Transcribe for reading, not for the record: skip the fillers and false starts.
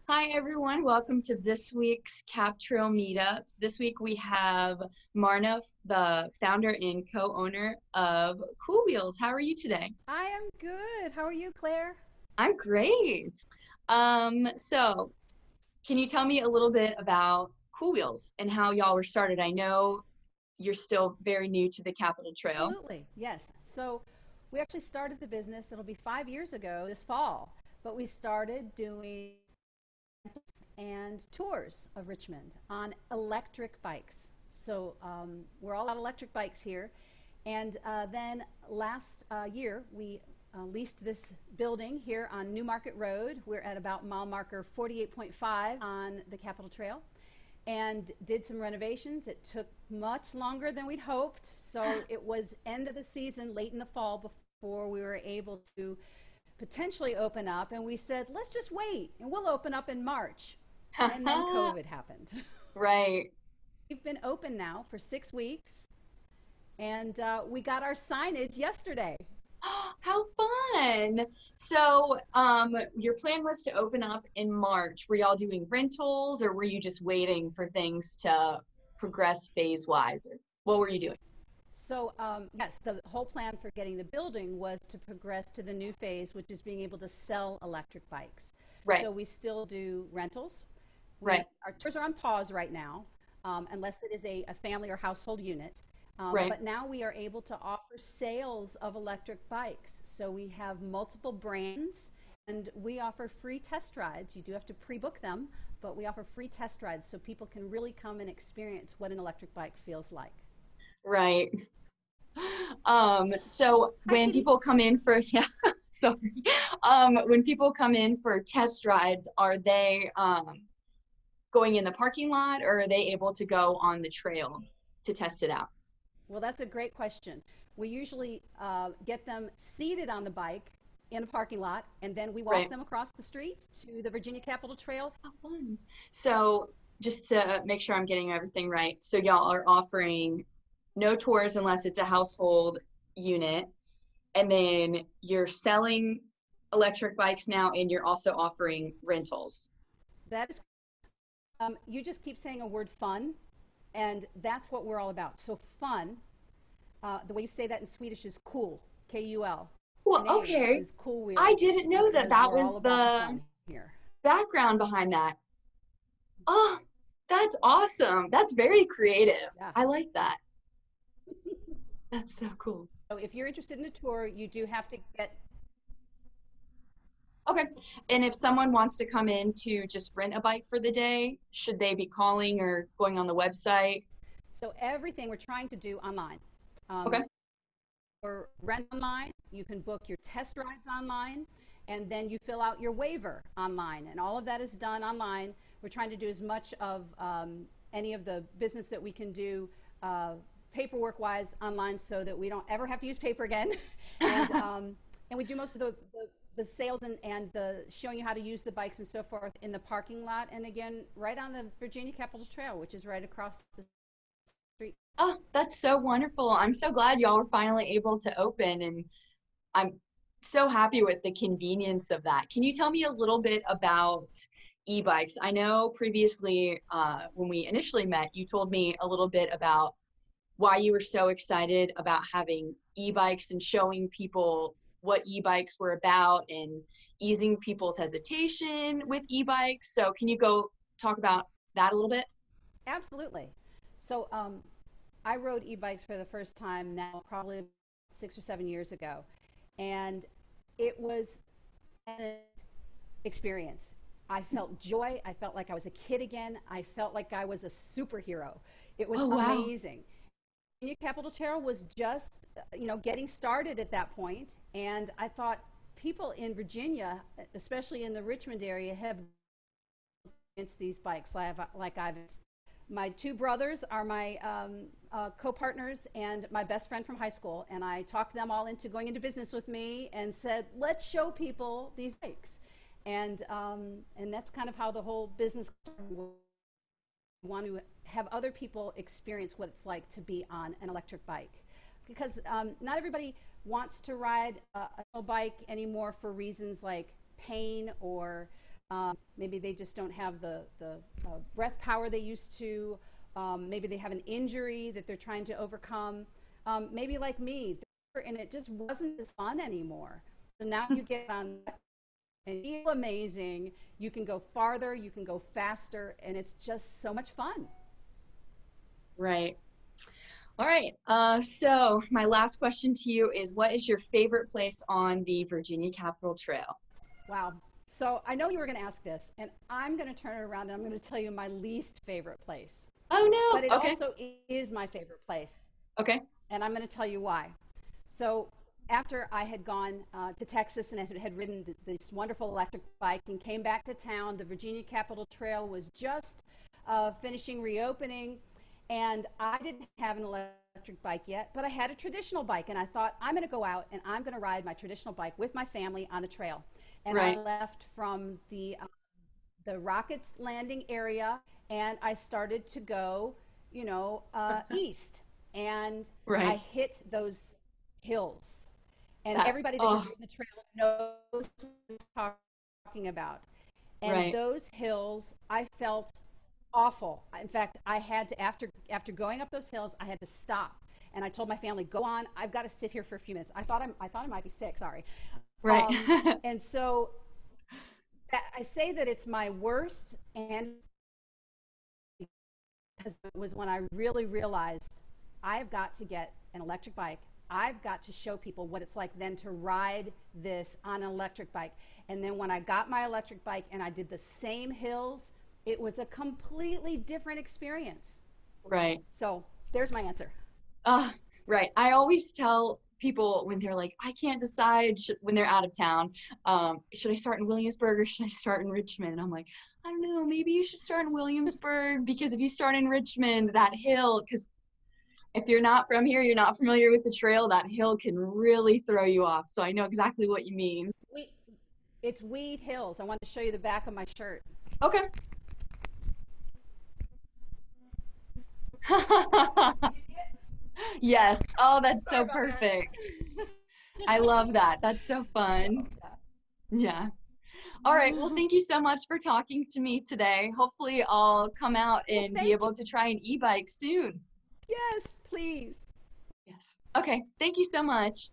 Hi, everyone. Welcome to this week's Trail Meetups. This week we have Marna, the founder and co-owner of Kul Wheels. How are you today? I am good. How are you, Claire? I'm great. So can you tell me a little bit about Kul Wheels and how y'all were started? I know you're still very new to the Capital Trail. Absolutely. Yes. So we actually started the business, it'll be 5 years ago this fall, but we started doing rentals and tours of Richmond on electric bikes. So we're all about electric bikes here. And then last year, we leased this building here on New Market Road. We're at about mile marker 48.5 on the Capitol Trail and did some renovations. It took much longer than we'd hoped. So it was end of the season, late in the fall, before we were able to potentially open up. And we said, let's just wait and we'll open up in March. And then COVID happened. Right. We've been open now for 6 weeks, and we got our signage yesterday. How fun. So, your plan was to open up in March. Were y'all doing rentals or were you just waiting for things to progress phase wise? Or what were you doing? So, yes, the whole plan for getting the building was to progress to the new phase, which is being able to sell electric bikes. Right, So, we still do rentals. right, Our tours are on pause right now, unless it is a family or household unit. right. But now we are able to offer sales of electric bikes. So, we have multiple brands and we offer free test rides. You do have to pre book them, but we offer free test rides so people can really come and experience what an electric bike feels like. Right. So Hi, when Kitty. people come in for, yeah, sorry. When people come in for test rides, are they going in the parking lot or are they able to go on the trail to test it out? Well, that's a great question. We usually get them seated on the bike in a parking lot, and then we walk Right. them across the street to the Virginia Capitol Trail. How fun. So just to make sure I'm getting everything right, so y'all are offering no tours unless it's a household unit, and then you're selling electric bikes now, and you're also offering rentals. That is, you just keep saying a word fun, and that's what we're all about. So, fun, the way you say that in Swedish is cool, K U L. Well, Name okay. is Kul I Wheels didn't know that because that we're all was about the the fun here. background behind that. Oh, that's awesome. That's very creative. Yeah. I like that. That's so cool. So, if you're interested in a tour, you do have to get. Okay. And if someone wants to come in to just rent a bike for the day, should they be calling or going on the website? So, everything we're trying to do online. Okay. Um, or rent online. You can book your test rides online, and then you fill out your waiver online. And all of that is done online. We're trying to do as much of any of the business that we can do paperwork wise online so that we don't ever have to use paper again. And we do most of the sales and the showing you how to use the bikes and so forth in the parking lot. And again, right on the Virginia Capitol Trail, which is right across the street. Oh, that's so wonderful. I'm so glad y'all were finally able to open, and I'm so happy with the convenience of that. Can you tell me a little bit about e-bikes? I know previously, when we initially met, you told me a little bit about why you were so excited about having e-bikes and showing people what e-bikes were about and easing people's hesitation with e-bikes. So can you go talk about that a little bit? Absolutely. So I rode e-bikes for the first time now, probably 6 or 7 years ago, and it was an experience. I felt joy. I felt like I was a kid again. I felt like I was a superhero. It was Oh, wow. amazing. Virginia Capitol Trail was just, getting started at that point, and I thought people in Virginia, especially in the Richmond area, have against these bikes like I've my two brothers are my co-partners and my best friend from high school, and I talked them all into going into business with me and said, let's show people these bikes. And that's kind of how the whole business want to have other people experience what it's like to be on an electric bike, because not everybody wants to ride a bike anymore for reasons like pain or Maybe they just don't have the breath power they used to. Maybe they have an injury that they're trying to overcome. Maybe like me, and it just wasn't as fun anymore. So now you get on and feel amazing. You can go farther, you can go faster, and it's just so much fun. Right. All right. So my last question to you is, what is your favorite place on the Virginia Capitol Trail? Wow. So I know you were going to ask this, and I'm going to turn it around and I'm going to tell you my least favorite place. Oh But it no. Okay. also is my favorite place. Okay. And I'm going to tell you why. So after I had gone to Texas and had ridden this wonderful electric bike and came back to town, the Virginia Capitol Trail was just finishing reopening, and I didn't have an electric bike yet, but I had a traditional bike, and I thought, I'm going to go out and I'm going to ride my traditional bike with my family on the trail. And Right. I left from the Rockets Landing area, and I started to go, east, and I Right. hit those hills, and That. everybody that has Oh. ridden the trail knows what I'm talking about. And Right. those hills, I felt awful. In fact, I had to, after going up those hills, I had to stop. And I told my family, "Go on. I've got to sit here for a few minutes." I thought I might be sick. Sorry. Right. And so I say that it's my worst, and because it was when I really realized I've got to get an electric bike. I've got to show people what it's like then to ride this on an electric bike. And then when I got my electric bike and I did the same hills, it was a completely different experience. Right. So there's my answer. Uh, right. I always tell people when they're like, I can't decide when they're out of town, should I start in Williamsburg or should I start in Richmond? And I'm like, I don't know, maybe you should start in Williamsburg because if you start in Richmond, that hill, because if you're not from here, you're not familiar with the trail, that hill can really throw you off. So I know exactly what you mean. We, it's Weed Hills. I wanted to show you the back of my shirt. Okay. You see it? Yes. Oh, that's Sorry so about perfect. that. I love that. That's so So, fun. yeah. Yeah. All right. Well, thank you so much for talking to me today. Hopefully, I'll come out Well, and be thank you. able to try an e-bike soon. Yes, please. Yes. Okay. Thank you so much.